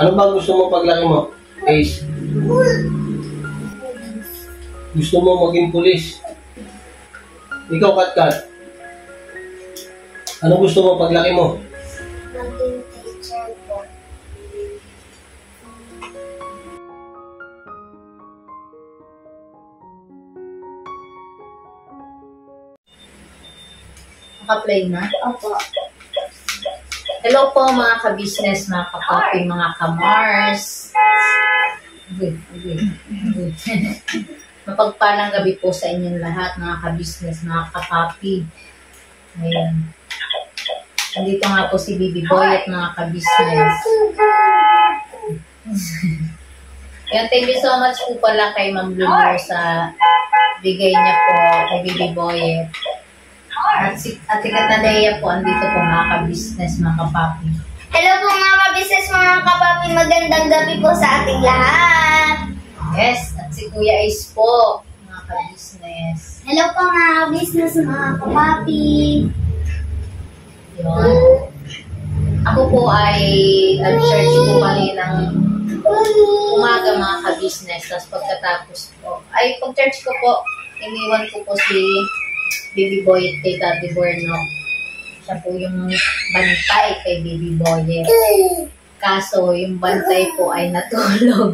Ano ba gusto mo paglaki mo? Ace. Gusto mo maging pulis? Ikaw, Katkat. Ano gusto mo paglaki mo? Maging teacher po. Naka-play na? Opo. Hello po mga ka-business, mga ka-papi, mga ka-mars. Mapagpalang gabi po sa inyong lahat, mga ka-business, mga ka-papi. Ayan. Nandito nga po si Baby Boy at mga ka-business. Ayan, thank you so much po pala kay Ma'am Lulu sa bigay niya po kay Baby Boy. At si Ate Catalea po, andito po mga ka-business, mga ka-papi. Hello po mga ka-business, mga kapapi. Magandang gabi po sa ating lahat. Yes, at si Kuya Ace po, mga ka-business. Hello po mga ka-business, mga kapapi. Yun. Ako po ay nag-church po kaninang umaga mga ka-business. Tapos pagkatapos po, pag-church ko po, iniwan ko po si Baby Boy at kay Daddy Borno. Siya po yung bantay kay Baby Boy. Kaso, yung bantay po ay natulog.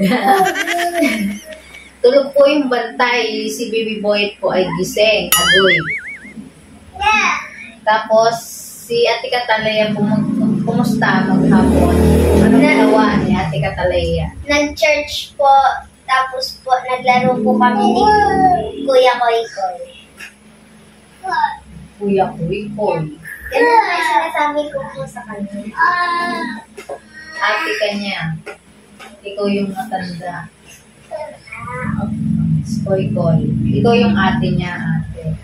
Tulog po yung bantay. Si Baby Boy po ay gising. Agoy. Tapos, si Ate Catalea kumusta maghapon? Anong ginawa ni Ate Catalea? Nag-church po, tapos po naglaro po kami ni Kuya Koy Koy. Kuya Koy. Ganun ay sinasabi ko po sa kanya. Ate ka niya. Ikaw yung matanda. Koy Koy. Ikaw yung ate niya, ate.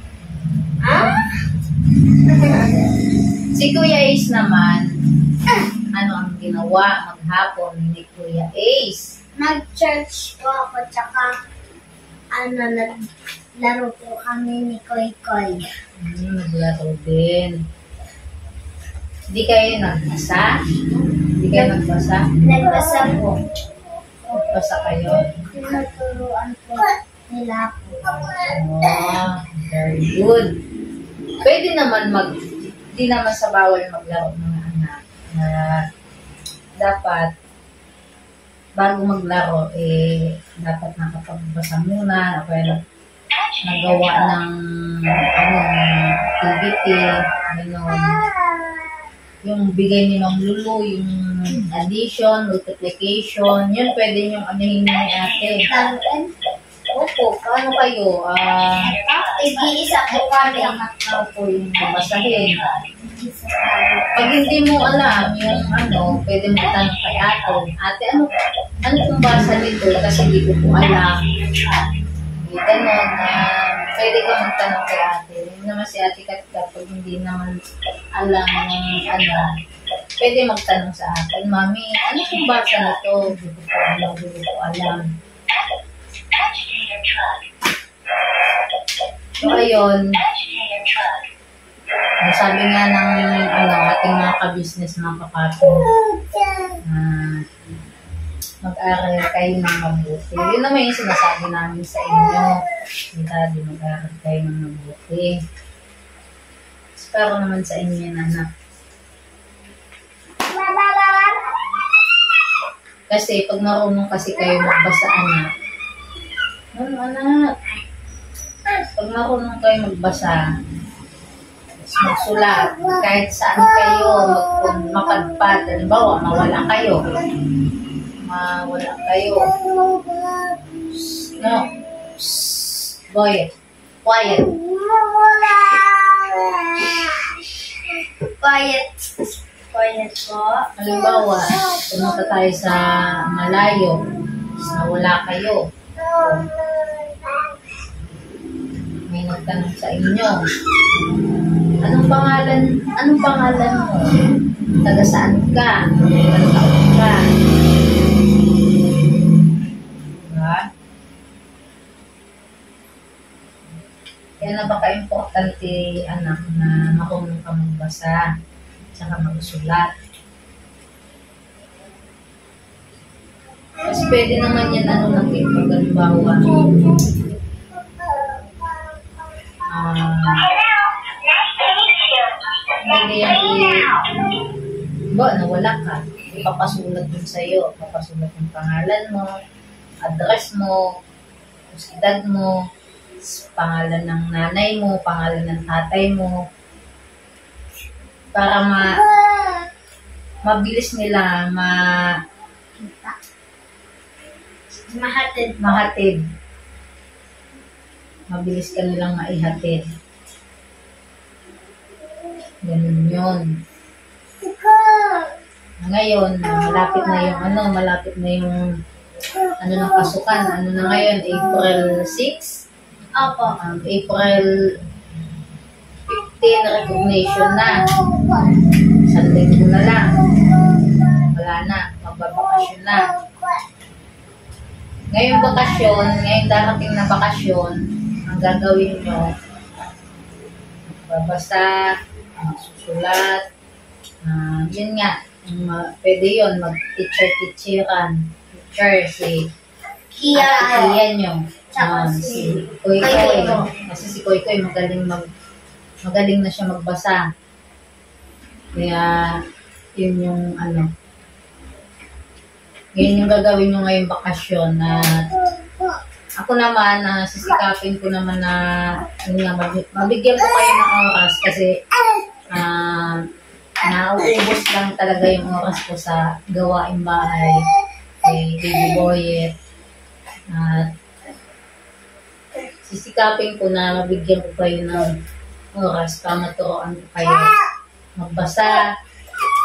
Si Kuya Ace naman, ano ang ginawa maghapon ni Kuya Ace? Nag-church po ako, tsaka naglaro po kami ni Koy Koy. Naglaro din. Hindi kayo nagbasa? Hindi kayo nagbasa? Nagbasa po. Nagbasa kayo? Tinuturuan po nila po. Oh, very good. Pwede naman di naman sa bawal maglaro ng anak. Dapat, bago maglaro, dapat nakapagbasa muna, o kaya nagawa ng activity, yung bigay ni Ma'am Lulu, yung addition, multiplication, yun pwede yung anahin ni ate. Opo, paano kayo? Iisa po kami. Opo, yung babasahin. Pag hindi mo alam yung pwede mo tanong kay ate. Ate, ano kung basa nito? Kasi hindi ko po alam. Ganon, pwede ka magtanong kay ate. Yun naman si ate kapag hindi naman alam ng pwede magtanong sa akin. Mami, ano kung basa nito? Hindi ko alam. So, ayun. Sabi nga ng ating mga ka-business, mga kapatid, mag-aral kayo ng mabuti. Yun naman yung sinasabi namin sa inyo. Daddy, mag-aral kayo ng mabuti. Pero naman sa inyo yan, anak. Kasi pag marunong kasi kayo magbasa, anak. Anak. Pag marunong kayo magbasa, magsulat, kahit saan kayo mapadpad, halimbawa, mawala kayo. No. Boy, quiet. Quiet po. Halimbawa, pumunta tayo sa malayo, wala kayo. May nagtanong sa inyo. Anong pangalan mo? Taga saan ka? Anong taon ka? Diba? Kaya napaka-importante, anak, na marunong ka magbasa, tsaka magsulat. pwede naman yan ano lang eh. Pag halimbawa, pwede yan nawala ka. Ipapasulat dun sa'yo. Papasulat yung pangalan mo, address mo, edad mo, pangalan ng nanay mo, pangalan ng tatay mo. Para mabilis nila mahatid. Mabilis ka nilang maihatid. Ganun yun. Ngayon, malapit na yung ng pasukan. Ano na ngayon? April 6? Opo. April 15 recognition na. Isang linggo na lang. Wala na. Magbabakasyon na. Ngayong darating na bakasyon, ang gagawin nyo, magbabasa, magsusulat, yun nga, pwede yun, mag-teacher-teacheran. Teacher, si Kiya nyo. Si Koy-Koy. Kasi si Koy-Koy magaling na siya magbasa. Kaya, yun yung yun yung gagawin nyo ngayong bakasyon na ako naman, sisikapin ko naman na mabigyan ko kayo ng oras kasi nauubos lang talaga yung oras ko sa gawaing bahay kay Baby Boyet. At sisikapin ko na mabigyan ko kayo ng oras para maturoan ko kayo magbasa.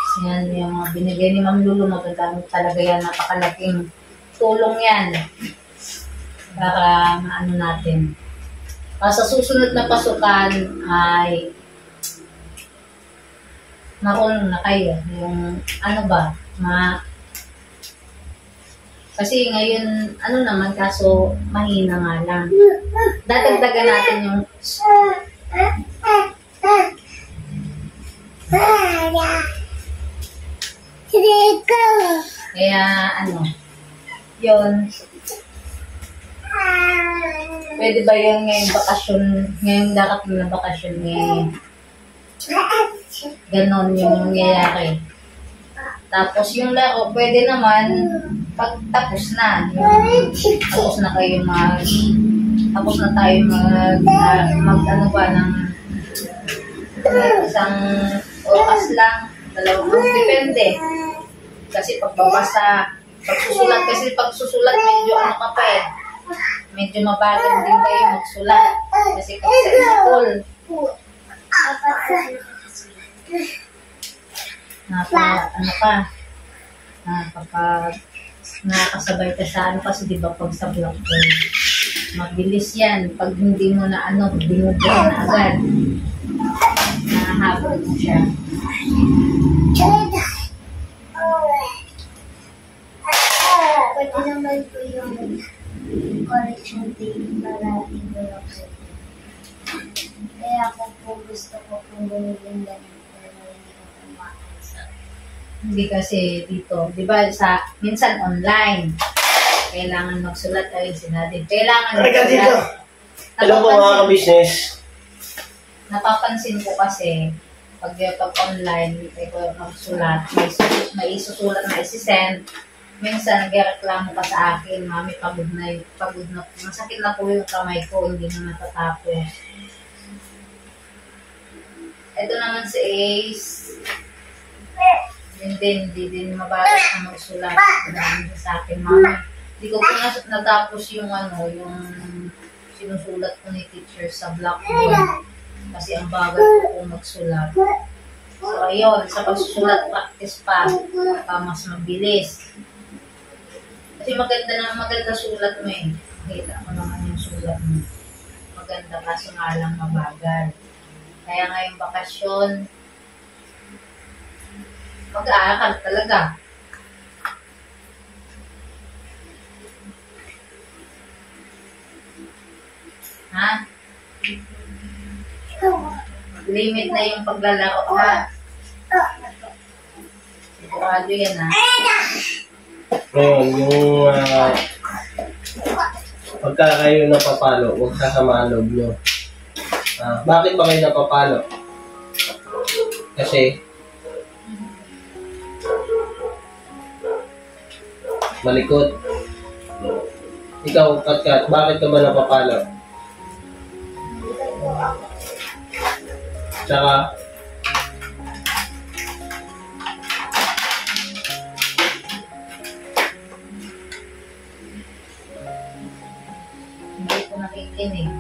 Kasi yan yung mga binigay ni Ma'am Lulu, magandang talaga yan, napakalaking tulong yan para maano natin. Sa susunod na pasukan ay marunong na kayo. Yung kasi ngayon, naman, kaso mahina nga lang. Dadagdagan natin yung kaya yun. Pwede ba yun ngayong darating na bakasyon ganon yung nangyayari. Tapos yung laro, pwede naman pag tapos na. Tapos na kayo tapos na tayo ng isang oras lang, 2 oras, depende. Kasi pagsusulat, medyo medyo mabagal din kayo magsulat. Kasi sa school, kapag nakakasabay ka sa kasi di ba pag sa blackboard, mabilis yan. Pag hindi mo na binubura na agad, nahahabol mo siya. Pwede naman po yung correction tape para i-block ko. Kaya ako po gusto ko kung gawin ganun. Hindi kasi dito, di ba minsan online, kailangan magsulat ay sinabi. Kailangan magsulat. Hello po mga ka-business. Napapansin ko kasi, pag online, magsulat, may isusulat na isi-send, minsan nagreklamo ka sa akin, mami, pagod na, masakit na po yung kamay ko, hindi na natatapos. Ito naman si Ace, hindi din mabalas na magsulat. Dahil sa akin, mami, hindi ko pinasok natapos yung yung sinusulat ko ni teacher sa blackboard. Kasi ang bagal ko magsulat. So, ayun, sa pagsusulat, practice pa mas mabilis. Kasi maganda sulat mo eh. Makita ko naman yung sulat mo. Maganda, kaso nga lang mabagal. Kaya ngayong bakasyon, mag-aaral talaga. Ha? Limit na yung paglalaro, ha? Sigurado yan, ha? Ngayon, yung pagka kayo napapalo, huwag sasama ang loob nyo. Bakit ba kayo napapalo? Kasi malikot. Ikaw, Katkat, bakit ka ba napapalo? Tsaka, Hindi ko nakikinig.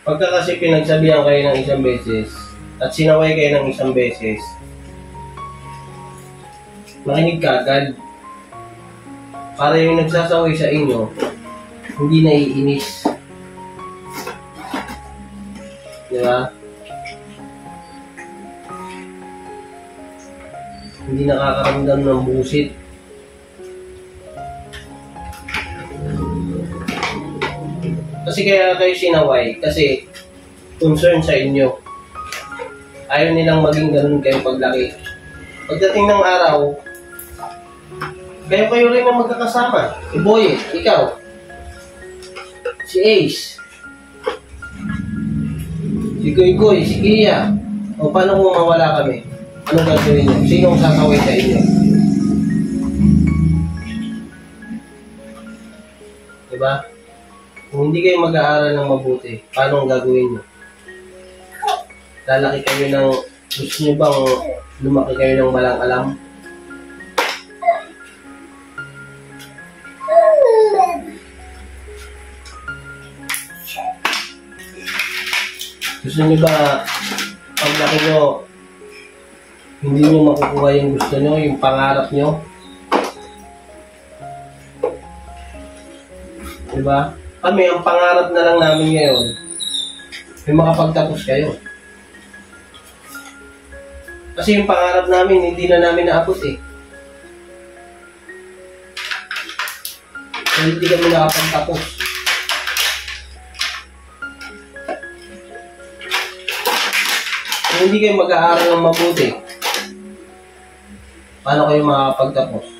pagka kasi pinagsabihan kayo ng isang beses at sinaway kayo ng isang beses, makinig ka agad. Para yung nagsasaway sa inyo, hindi naiinis. Diba? Hindi nakakaramdam ng busit. Kasi kaya kayo sinaway, kasi concern sa inyo. Ayaw nilang maging ganun kayo paglaki. Pagdating ng araw, kayo rin ang magkakasama. Si Boy, ikaw. Si Ace. Si Goy, si Kia. O paano kung mawala kami? Anong gagawin nyo? Sinong sasaway sa inyo? Diba? Kung hindi kayo mag-aaral ng mabuti, paano ang gagawin nyo? Lalaki kayo ng, gusto nyo bang lumaki kayo ng walang alam? Gusto nyo ba, paglaki nyo, hindi nyo makukuha yung gusto nyo, yung pangarap nyo? Diba? Kami, ang pangarap na lang namin ngayon, may makapagtapos kayo. Kasi yung pangarap namin, hindi na namin naabot eh. Hindi kami nakapagtapos. Kung hindi kayo mag-aaral ng mabuti, paano kayo makakapagtapos?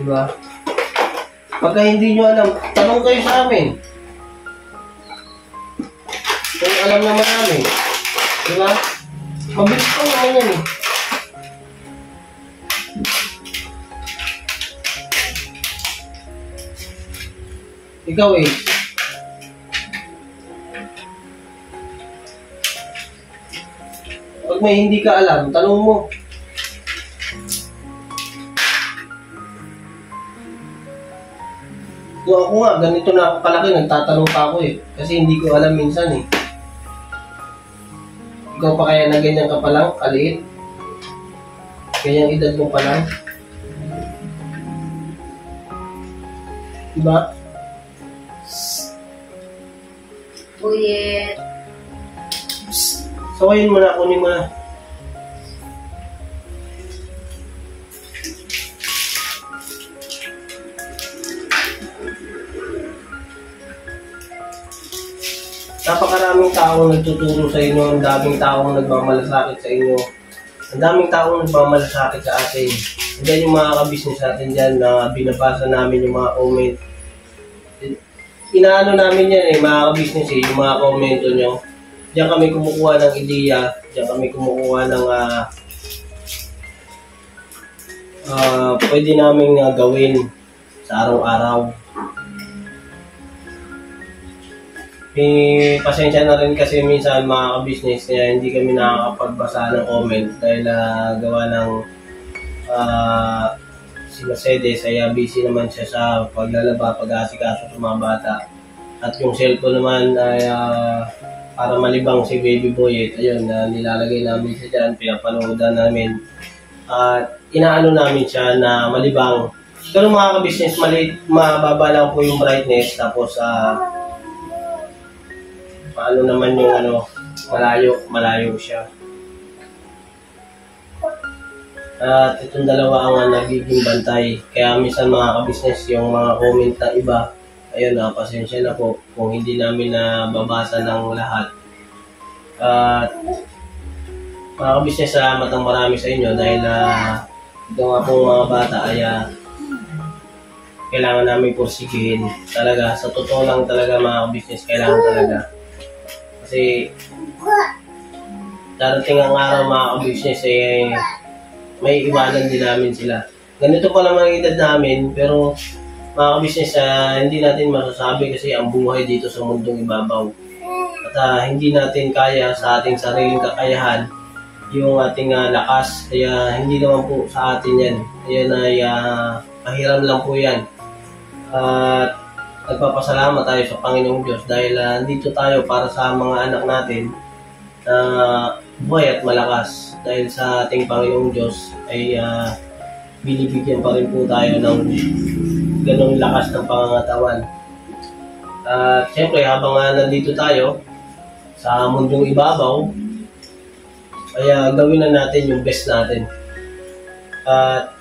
Diba? Pagka hindi nyo alam, tanong kayo sa amin. Kung alam naman namin. Diba? Mabilis ko naman yan eh. Ikaw eh. Pag may hindi ka alam, tanong mo. Kung ako nga, ganito na ako kalaki, nagtatanong pa ako eh. Kasi hindi ko alam minsan eh. Ikaw pa kaya na ganyan ka pa lang, kaliit? Ganyang edad mo pa lang? Diba? Buyet. Sawayin mo na, kunin mo na. Napakaraming taong nagtuturo sa inyo, ang daming taong nagmamalasakit sa inyo, ang daming taong nagmamalasakit sa atin. Diyan yung mga ka-business natin dyan na binabasa namin yung mga comment. Inaano namin yan eh, mga ka-business eh, yung mga komento nyo. Diyan kami kumukuha ng ideya, diyan kami kumukuha ng pwede namin gawin sa araw-araw. Pasensya na rin kasi minsan mga ka-business hindi kami nakakapagbasa ng comment dahil gawa ng si Mercedes ay busy naman siya sa paglalaba, pag-aasikaso sa mga bata. At yung cellphone naman ay para malibang si Baby Boy. Ayun, nilalagay namin siya dyan, pinapanoodan namin. At inaano namin siya na malibang. Pero mga ka-business, mababa lang po yung brightness. Tapos paano naman yung malayo siya. At itong dalawa ang nagiging bantay. Kaya minsan mga ka-business, yung mga comment na iba ayun, pasensya na po kung hindi namin nababasa ng lahat. At mga kabisnes, salamat ng marami sa inyo dahil ito nga pong mga bata ay kailangan namin porsigihin. Talaga, sa totoo lang talaga mga kabisnes, kailangan talaga. Kasi darating ang araw mga kabisnes, may iwanan din namin sila. Ganito pa naman ang edad namin, pero mga kabisnes, hindi natin masasabi kasi ang buhay dito sa mundong ibabaw. At hindi natin kaya sa ating sariling kakayahan yung ating lakas. Kaya hindi naman po sa atin yan. Ayan ay pahiram lang po yan. At nagpapasalamat tayo sa Panginoong Diyos dahil dito tayo para sa mga anak natin na buhay at malakas. Dahil sa ating Panginoong Diyos ay binibigyan pa rin po tayo ng ganong lakas ng pangangatawan. At siyempre habang nandito tayo sa mundong ibabaw, ay gawin na natin yung best natin. At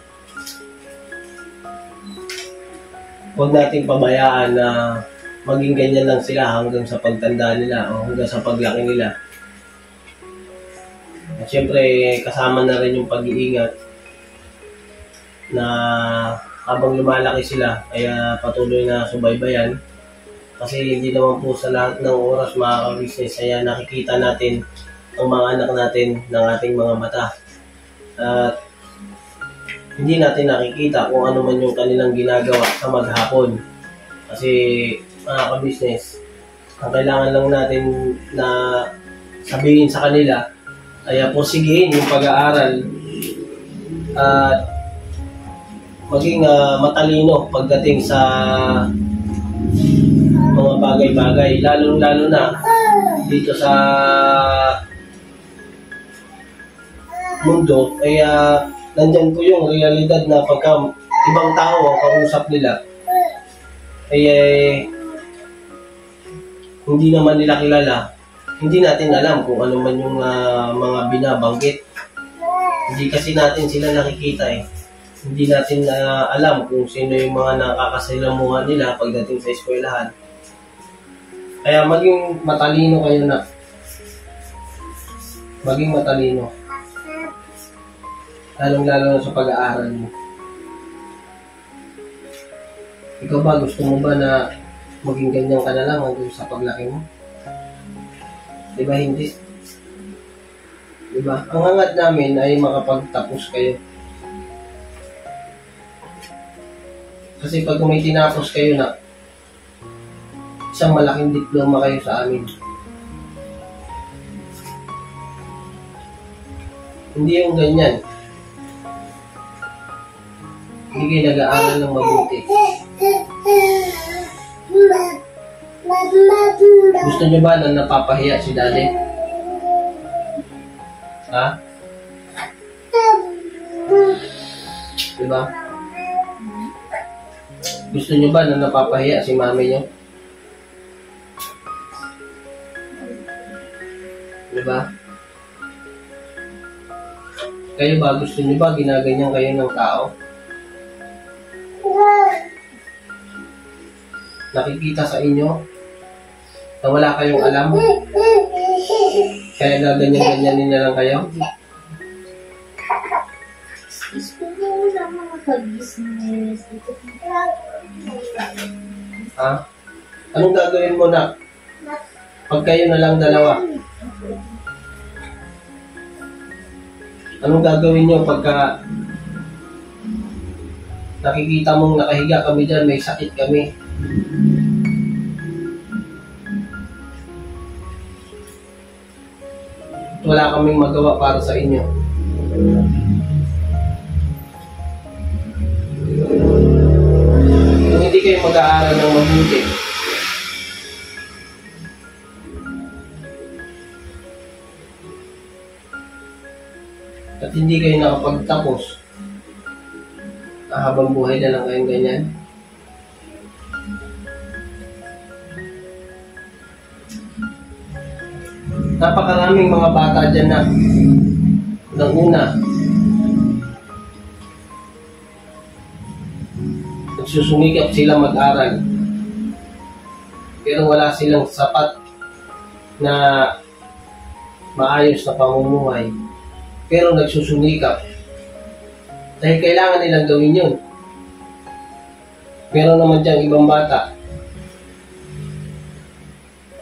huwag nating pabayaan na maging ganyan lang sila hanggang sa pagtanda nila o hanggang sa paglaki nila. At syempre, kasama na rin yung pag-iingat na habang lumalaki sila ay patuloy na subaybayan. Kasi hindi naman po sa lahat ng oras mga kabisnes ay nakikita natin ang mga anak natin ng ating mga mata. At hindi natin nakikita kung ano man yung kanilang ginagawa sa maghapon. Kasi mga kabisnes, ang kailangan lang natin na sabihin sa kanila ay porsigihin yung pag-aaral at maging matalino pagdating sa mga bagay-bagay, lalo na dito sa mundo ay nandyan po yung realidad na pagka ibang tao ang kausap nila ay hindi naman nila kilala, hindi natin alam kung ano man yung mga binabanggit. Hindi kasi natin sila nakikita Hindi natin alam kung sino yung mga nakakasalamuhan nila pagdating sa eskwelahan. Kaya maging matalino kayo na. Maging matalino. Lalong-lalo na sa pag-aaral mo. Ikaw ba, gusto mo ba na maging ganyan ka na lang hanggang sa paglaki mo? Diba hindi? Diba? Ang hangad namin ay makapagtapos kayo. Kasi pag may tinapos kayo na, isang malaking diploma kayo sa amin. Hindi yung ganyan. Hindi kayo nag-aaral ng mabuti. Gusto nyo ba na napapahiya si daddy? Ha? Diba? Gusto nyo ba na napapahiya si mami nyo? Diba? Kayo ba, gusto nyo ba ginaganyan kayo ng tao? Nakikita sa inyo na wala kayong alam? Kaya gaganyan-ganyanin na lang kayo? Gusto mo na mga pag-business. Ha? Anong gagawin mo na? Pag kayo na lang dalawa. Anong gagawin nyo pagka nakikita mong nakahiga kami dyan, may sakit kami? Wala kaming magawa para sa inyo. Kung hindi kayo mag-aaral ng mabuti, at hindi kayo nakapagtapos, habang buhay na lang kayong ganyan. Napakaraming mga bata dyan na ng una nagsusumikap sila mag-aral. pero wala silang sapat na maayos na pamumuhay. Pero nagsusumikap. Dahil kailangan nilang gawin yun. Pero naman diyang ibang bata,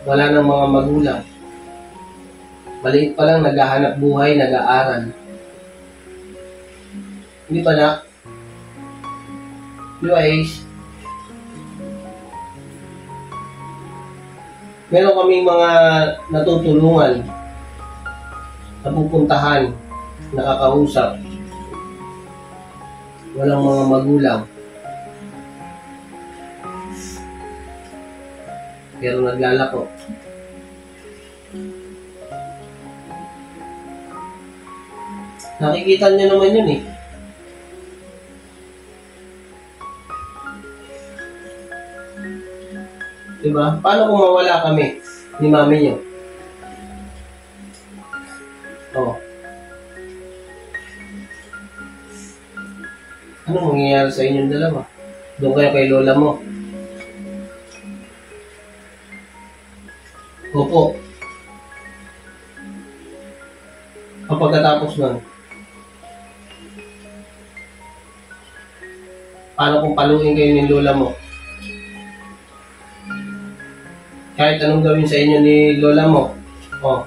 wala ng mga magulang. Maliit pa lang, naghahanap buhay, nag-aaral. Hindi pa na? Di ba, Ace? Meron kaming mga natutulungan, napupuntahan, nakakausap. Walang mga magulang. Pero naglalako. Nakikita niyo naman yun eh. Diba? Paano kung mawala kami ni mami niyo? Oh. Ano mangyayari sa inyong dalawa? Doon kayo kay lola mo. Opo. Pagkatapos nun, paano kung paluin kayo ni lola mo? Kahit anong gawin sa inyo ni lola mo. Oh.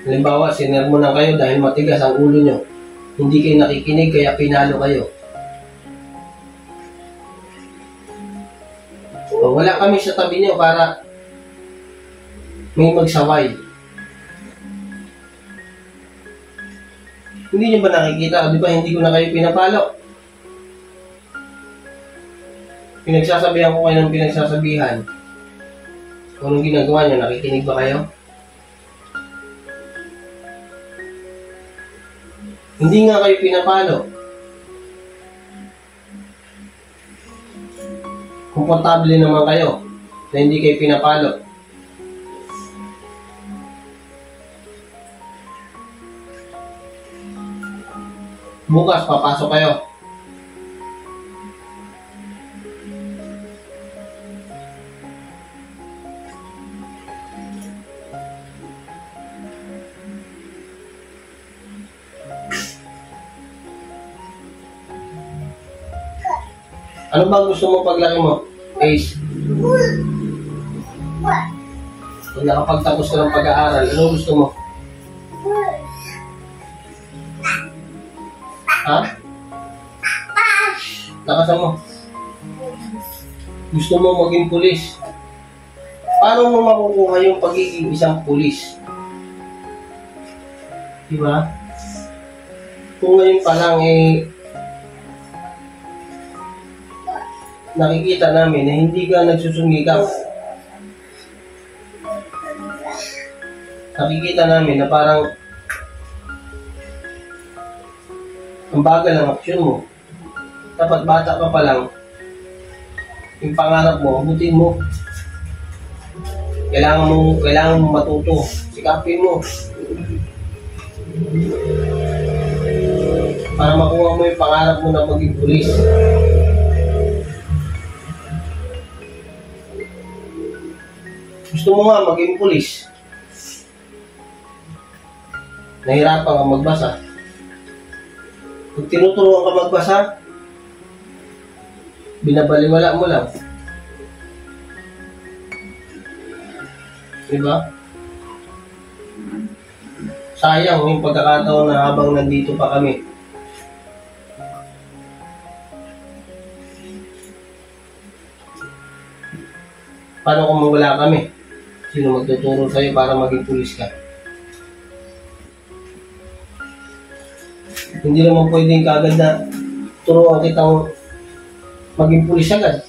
Halimbawa, sinermonan kayo dahil matigas ang ulo nyo. Hindi kayo nakikinig kaya pinalo kayo. So, wala kami sa tabi nyo para may magsaway. Hindi nyo ba nakikita? Di ba hindi ko na kayo pinapalo? Pinagsasabihan ko kayo ng pinagsasabihan. Kung anong ginagawa nyo, nakikinig ba kayo? Hindi nga kayo pinapalo. Komportable naman kayo na hindi kayo pinapalo. Bukas, papasok kayo. Ano ba gusto mo paglaki mo, Ace? Kung nakapagtapos ka ng pag-aaral, ano gusto mo? Ha? Nakasan mo? Gusto mo maging pulis? Paano mo makukuha yung pagiging isang pulis? Diba? Kung ngayon pa lang nakikita namin na hindi ka nagsusumikap. Nakikita namin na parang ang bagal ng aksyon mo. Dapat bata ka pa lang, yung pangarap mo, abutin mo. Kailangan mo matuto. Sikapin mo. Para makuha mo yung pangarap mo na maging pulis. Gusto mo nga maging pulis. Nahirapan ka magbasa. Pag tinuturuan ka magbasa, binabaliwala mo lang. Diba? Sayang yung pagkakataon na habang nandito pa kami. Paano kung mawala kami? Sino magtuturo sa'yo para maging pulis ka? Hindi naman pwedeng kaagad na turuan kitang maging pulis agad.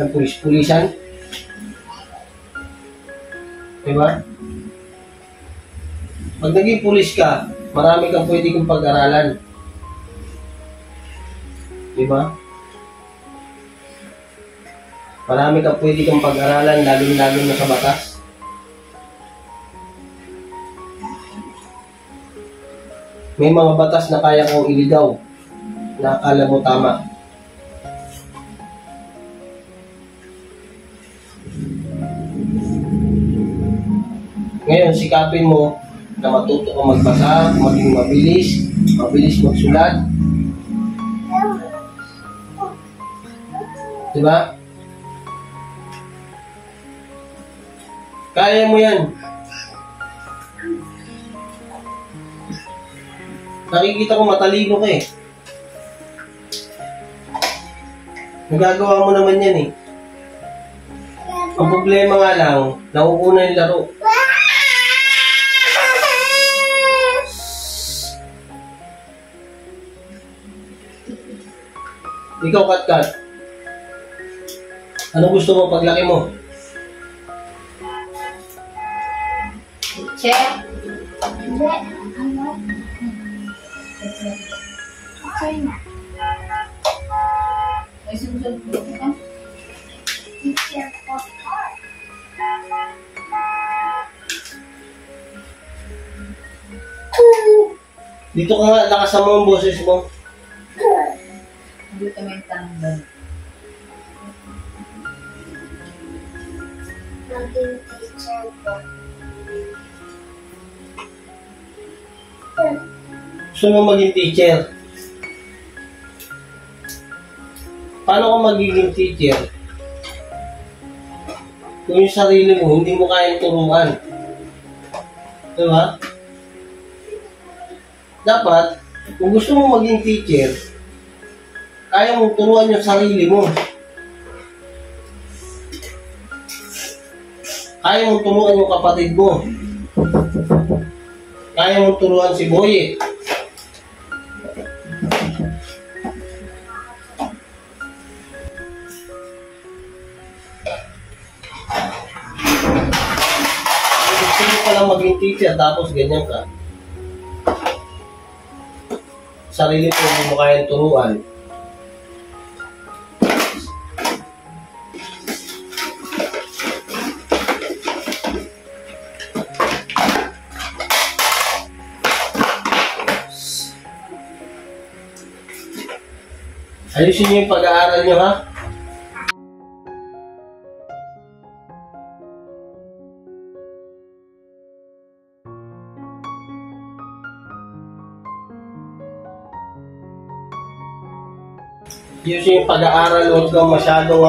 Ang pulis-pulisan. Diba? Pag naging pulis ka, marami kang pwedeng pag-aralan. Diba? Marami kang pwede kang pag-aralan, lalo-lalo na sa batas. May mga batas na kaya kong iligaw na akala mo tama. Ngayon, sikapin mo na matuto kang magbasa, maging mabilis magsulat. Diba? Kaya mo yan. Nakikita ko matalino ka eh. Nagagawa mo naman yan eh. Ang problema nga lang, nauuna yung laro. Ikaw, Kat-Kat. Ano gusto mo paglaki mo? Check. Hindi, ano? Okay na. May susunod po ka? Teacher po. Dito ka nga, lakasan mo ang boses mo. Dito may tanong ba? Maging teacher po. Gusto mo maging teacher? Paano ka magiging teacher? Kung yung sarili mo, hindi mo kayang turuan. Diba? Dapat, kung gusto mo maging teacher, kaya mong turuan yung sarili mo. Kaya mong turuan yung kapatid mo. Kaya mong turuan si Boye. Gusto mo palang maging teacher tapos ganyan ka. Sarili mo hindi mo kayang turuan. Ayusin niyo yung pag-aaral niyo, ha? Ayusin yung pag-aaral, huwag kang masyadong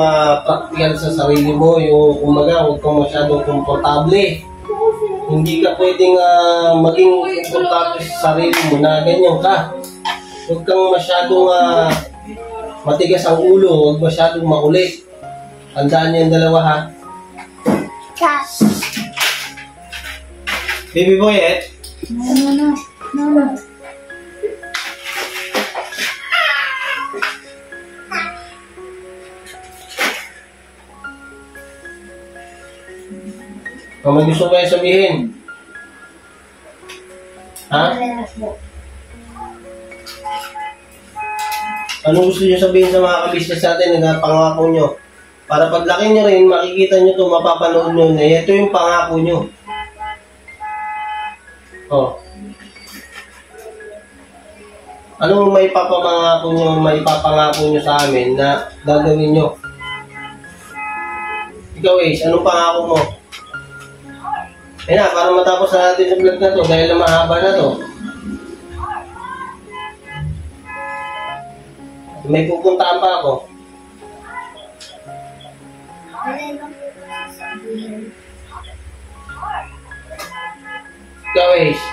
practical sa sarili mo. Yung kumaga, huwag kang masyadong komportable. Hindi ka pwedeng maging komportable sa sarili mo na ganyan ka. Huwag kang masyadong matigas ang ulo, huwag masyadong makulit. Tandaan niyo yung dalawa, ha? Cash. Baby boy, eh? No. May gusto ko yung sabihin? Ha? Wala po. Ano gusto niyo sabihin sa mga kabisnes natin na pangako nyo? Para paglaki nyo rin, makikita nyo to, mapapanood nyo na ito yung pangako nyo. Oh. Anong may papangako nyo sa amin na gagawin nyo? Ikaw, Ace, anong pangako mo? Ayun na, para matapos na natin yung vlog na to dahil mahaba na to. May pupuntaan pa ako. Wala lang po sasabihin. Ikaw, Ace.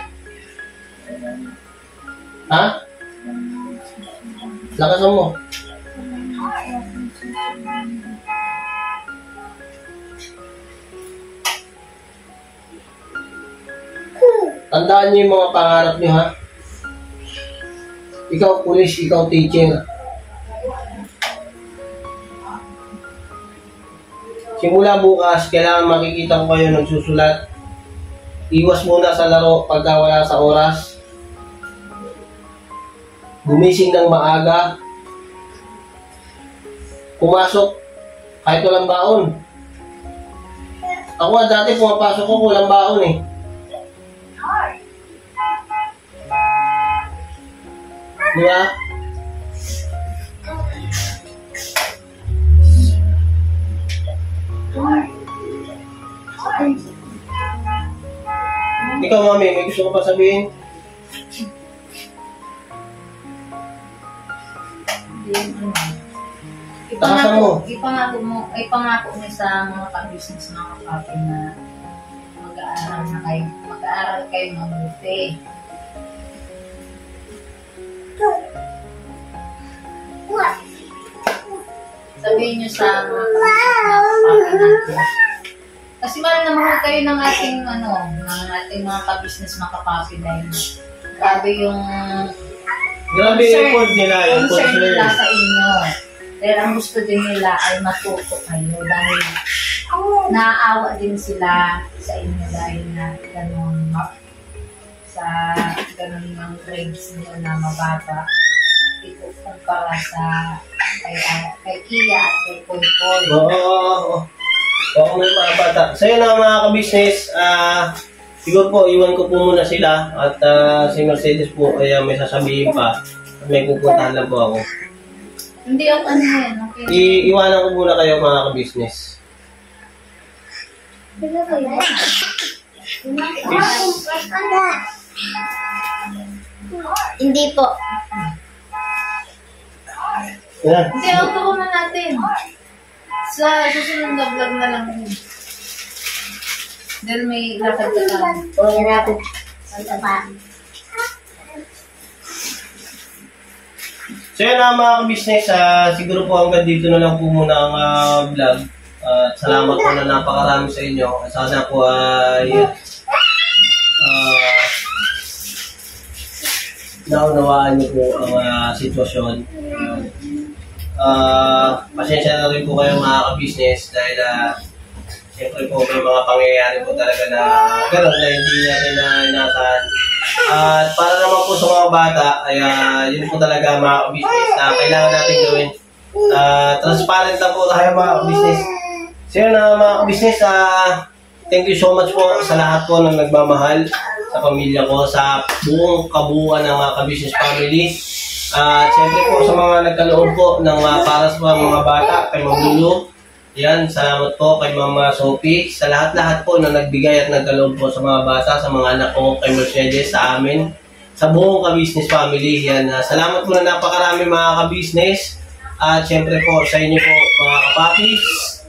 Ha? Lakasan mo. Tandaan niyo yung mga pangarap niyo, ha? Ikaw, pulis, ikaw, teacher. Simula bukas, kailangan makikita ko kayo nagsusulat. Iwas muna sa laro pagka wala sa oras. Gumising ng maaga. Pumasok kahit walang baon. Ako dati pumapasok ko walang baon eh. Di ba? Ikaw, mami, may gusto ko pa sabihin? Ipangako mo sa mga ka-business, mga kapatid na mag-aaral kayo mabuti. Sabihin nyo sa mga kapatid natin. Kasi mahal na mahal kayo ng ating mga ka-business, mga kapatid na yun. Grabe yung effort nila, yung concern concern. nila sa inyo. Pero ang gusto din nila ay matuto kayo dahil naaawa din sila sa inyo dahil na ganun ng grades nyo na mababa. Ito kumpara sa kay Kia at kay Poy Poy. Oo. Oo, may mga bata. Sa'yo na mga ka-business, siguro po, iwan ko po muna sila at si Mercedes po ay may sasabihin pa at may pupuntahan lang po ako. Hindi ako yan. Okay. Iwanan ko muna kayo mga ka-business. Hindi po. Yan. Hindi, auto ko na natin. Sa susunod na vlog na lang yun. Dahil may lakad ka lang. Hirap. Ano pa? So yun mga ka-business, siguro po hanggang dito na lang po muna ang vlog. At salamat po na napakarami sa inyo. Sana po ay naunawaan niyo po ang sitwasyon. Pasensya na rin po kayo mga ka-business dahil siyempre po may mga pangyayari po talaga na gano'n na hindi natin na inasahan. At para naman po sa mga bata, ay yun po talaga mga ka-business na kailangan natin gawin. Transparent na po tayo mga ka-business. So yun mga ka-business, thank you so much po sa lahat po ng nagmamahal sa pamilya ko, sa buong kabuuan ng mga ka-business family. Siyempre po sa mga nagkaloob po ng para sa mga bata, kay Ma'am Lulu. Yan, salamat po kay Mama Sophie. Sa lahat-lahat po na nagbigay at nagkaloob po sa mga bata, sa mga anak ko, kay Mercedes, sa amin, sa buong ka-business family. Yan, salamat po na napakarami mga ka-business. At siyempre po sa inyo po mga kapapis.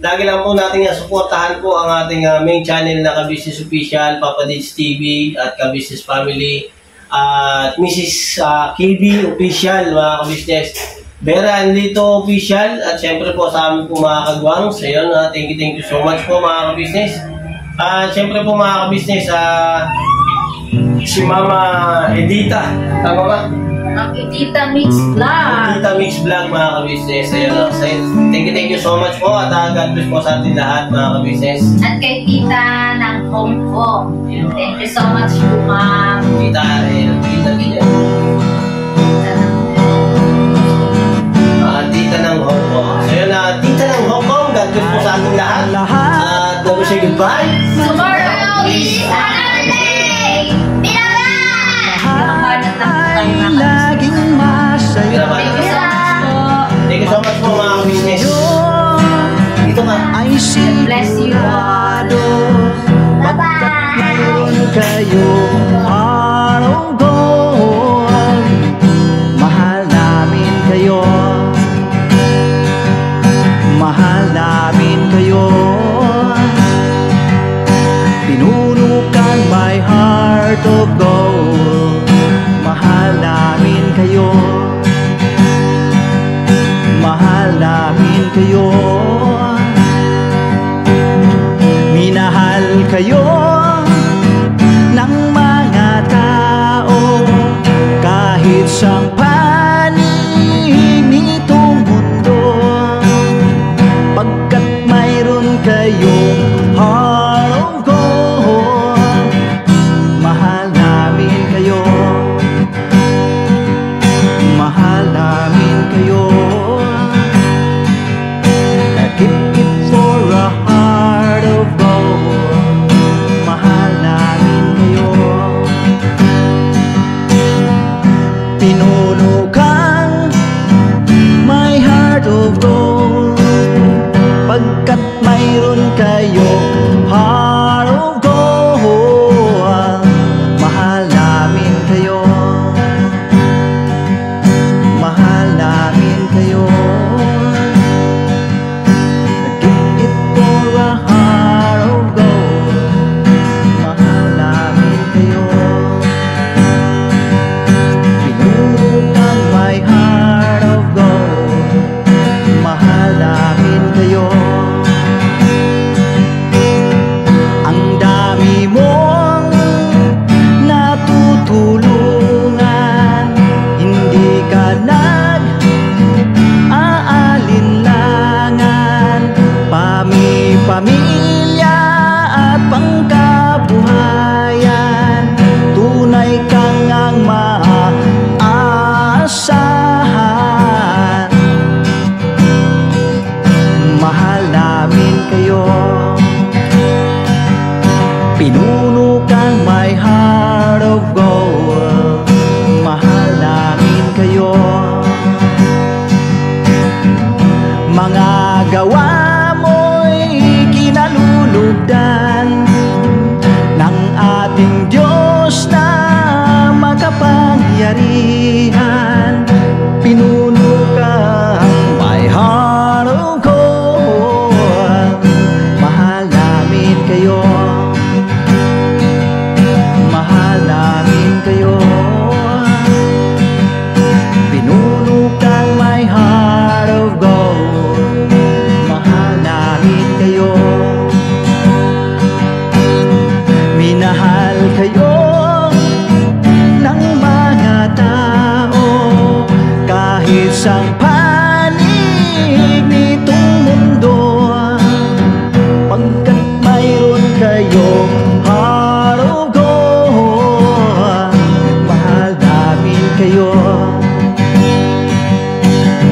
Lagi lang po natin suportahan po ang ating main channel na Ka-Business Official, Papa Dids TV at Ka-Business Family. At Mrs. KB Official, mga ka-business. Vera Anlito Official. At syempre po sa amin po mga kagwang. So yun, thank you so much po mga ka-business. At syempre po mga ka-business, si Mama Edita. Tama ba? Ang Edita Mix Vlog. Edita Mix Vlog mga ka-business. Ayun, thank you so much po. At God bless po sa ating lahat mga ka-business. At kay Tita ng Hong Kong. Thank you so much po, ma'am. Tita ganyan. Tita ng Hong Kong. So yun, Tita ng Hong Kong. God bless po sa ating lahat. At never say goodbye. Tomorrow is another day! Ay laging masaya. Thank you so much po. Thank you so much po mga business. Dito ka. Ay Bless you all. sigurado pagkat meron kayo araw-gabi. Mahal namin kayo. Mahal namin kayo. Pinunukan my heart of gold. Mahal namin kayo. Mahal namin kayo. Minahal kayo ng mga Pinuno kang my heart of gold. Mahal namin kayo. Mga gawa mo'y kinalulugdan ng ating Diyos na makapangyarihan. Pinuno kang my heart of gold. Mahal namin kayo. Mahal namin kayo. Pinuno kang my heart of gold. Mahal namin kayo. Minahal kayo ng mga tao kahit sang panig nitong mundo, pagkat mayroon kayong heart of gold. Mahal namin kayo.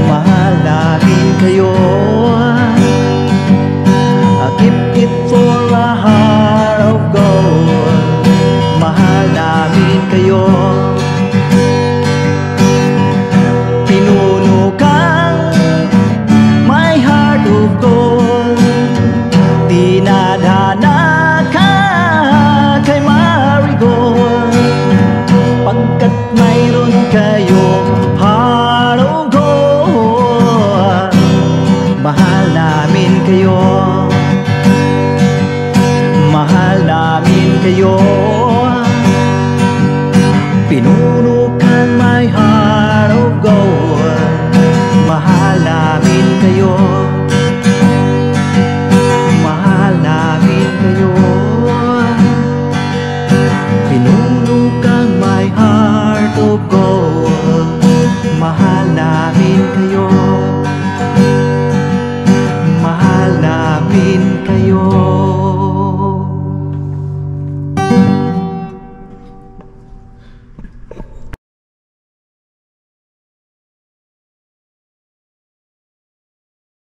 Mahal namin kayo. I keep it for a heart of gold. Mahal namin kayo. Pinuno kang my heart of gold. Dinadhana ka kay Marigold, pagkat mayroon kayong heart of gold. Mahal namin kayo. Mahal namin kayo.